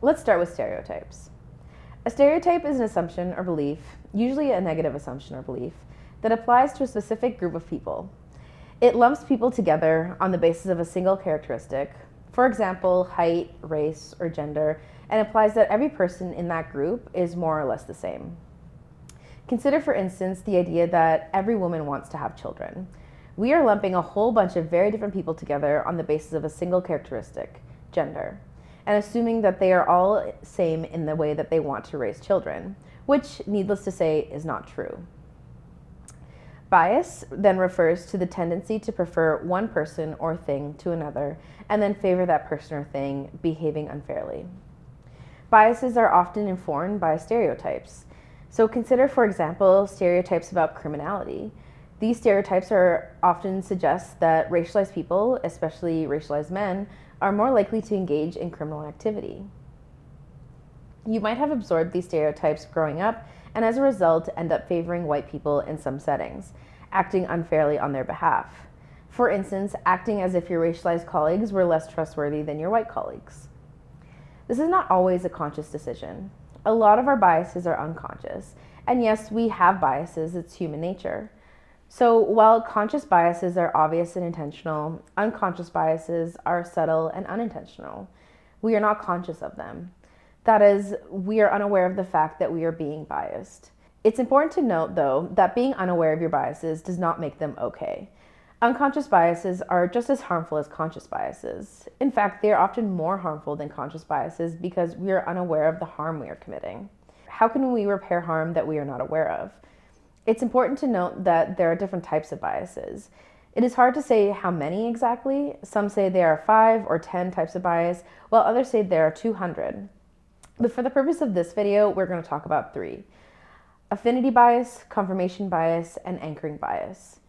Let's start with stereotypes. A stereotype is an assumption or belief, usually a negative assumption or belief, that applies to a specific group of people. It lumps people together on the basis of a single characteristic, for example, height, race, or gender, and implies that every person in that group is more or less the same. Consider, for instance, the idea that every woman wants to have children. We are lumping a whole bunch of very different people together on the basis of a single characteristic, gender, and assuming that they are all same in the way that they want to raise children, which, needless to say, is not true. Bias then refers to the tendency to prefer one person or thing to another and then favor that person or thing, behaving unfairly. Biases are often informed by stereotypes. So consider, for example, stereotypes about criminality. These stereotypes often suggest that racialized people, especially racialized men, are more likely to engage in criminal activity. You might have absorbed these stereotypes growing up and as a result end up favoring white people in some settings, acting unfairly on their behalf. For instance, acting as if your racialized colleagues were less trustworthy than your white colleagues. This is not always a conscious decision. A lot of our biases are unconscious, and yes, we have biases, it's human nature. So while conscious biases are obvious and intentional, unconscious biases are subtle and unintentional. We are not conscious of them. That is, we are unaware of the fact that we are being biased. It's important to note, though, that being unaware of your biases does not make them okay. Unconscious biases are just as harmful as conscious biases. In fact, they are often more harmful than conscious biases because we are unaware of the harm we are committing. How can we repair harm that we are not aware of? It's important to note that there are different types of biases. It is hard to say how many exactly. Some say there are 5 or 10 types of bias, while others say there are 200. But for the purpose of this video, we're going to talk about 3. Affinity bias, confirmation bias, and anchoring bias.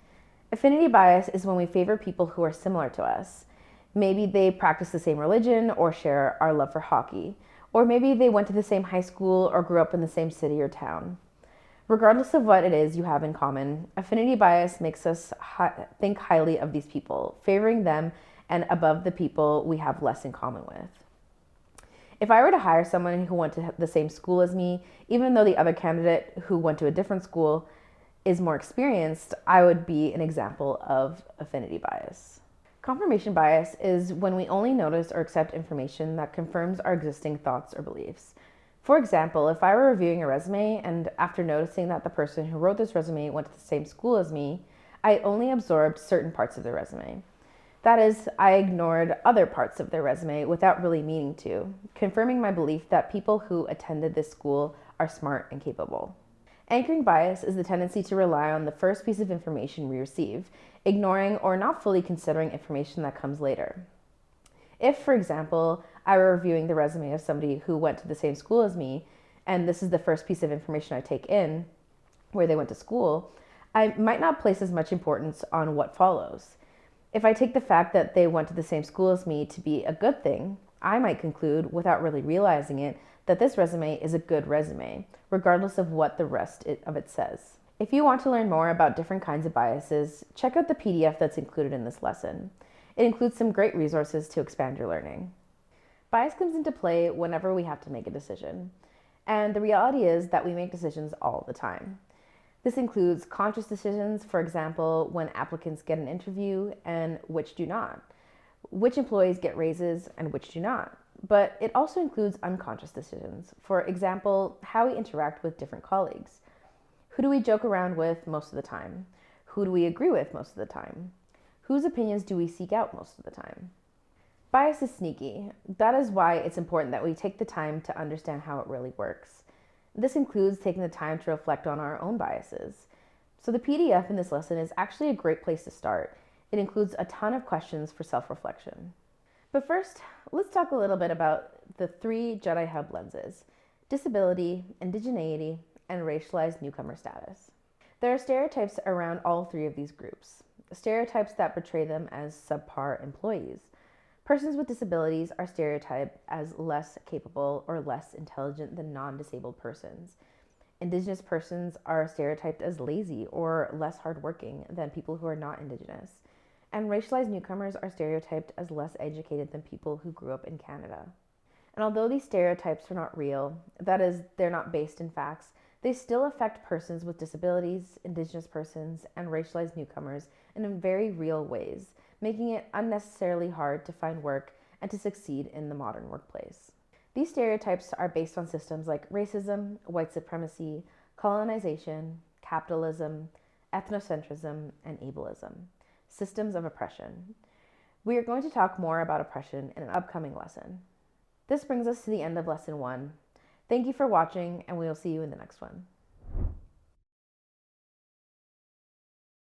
Affinity bias is when we favor people who are similar to us. Maybe they practice the same religion or share our love for hockey. Or maybe they went to the same high school or grew up in the same city or town. Regardless of what it is you have in common, affinity bias makes us think highly of these people, favoring them and above the people we have less in common with. If I were to hire someone who went to the same school as me, even though the other candidate who went to a different school is more experienced, I would be an example of affinity bias. Confirmation bias is when we only notice or accept information that confirms our existing thoughts or beliefs. For example, if I were reviewing a resume and after noticing that the person who wrote this resume went to the same school as me, I only absorbed certain parts of their resume. That is, I ignored other parts of their resume without really meaning to, confirming my belief that people who attended this school are smart and capable. Anchoring bias is the tendency to rely on the first piece of information we receive, ignoring or not fully considering information that comes later. If, for example, I were reviewing the resume of somebody who went to the same school as me, and this is the first piece of information I take in, where they went to school, I might not place as much importance on what follows. If I take the fact that they went to the same school as me to be a good thing, I might conclude, without really realizing it, that this resume is a good resume, regardless of what the rest of it says. If you want to learn more about different kinds of biases, check out the PDF that's included in this lesson. It includes some great resources to expand your learning. Bias comes into play whenever we have to make a decision. And the reality is that we make decisions all the time. This includes conscious decisions, for example, when applicants get an interview and which do not, which employees get raises and which do not. But it also includes unconscious decisions. For example, how we interact with different colleagues. Who do we joke around with most of the time? Who do we agree with most of the time? Whose opinions do we seek out most of the time? Bias is sneaky. That is why it's important that we take the time to understand how it really works. This includes taking the time to reflect on our own biases. So the PDF in this lesson is actually a great place to start. It includes a ton of questions for self-reflection. But first, let's talk a little bit about the 3 Jedi Hub lenses: disability, indigeneity, and racialized newcomer status. There are stereotypes around all 3 of these groups. Stereotypes that portray them as subpar employees. Persons with disabilities are stereotyped as less capable or less intelligent than non-disabled persons. Indigenous persons are stereotyped as lazy or less hardworking than people who are not Indigenous. And racialized newcomers are stereotyped as less educated than people who grew up in Canada. And although these stereotypes are not real, that is, they're not based in facts, they still affect persons with disabilities, Indigenous persons, and racialized newcomers in very real ways, making it unnecessarily hard to find work and to succeed in the modern workplace. These stereotypes are based on systems like racism, white supremacy, colonization, capitalism, ethnocentrism, and ableism, systems of oppression. We are going to talk more about oppression in an upcoming lesson. This brings us to the end of lesson 1. Thank you for watching, and we will see you in the next one.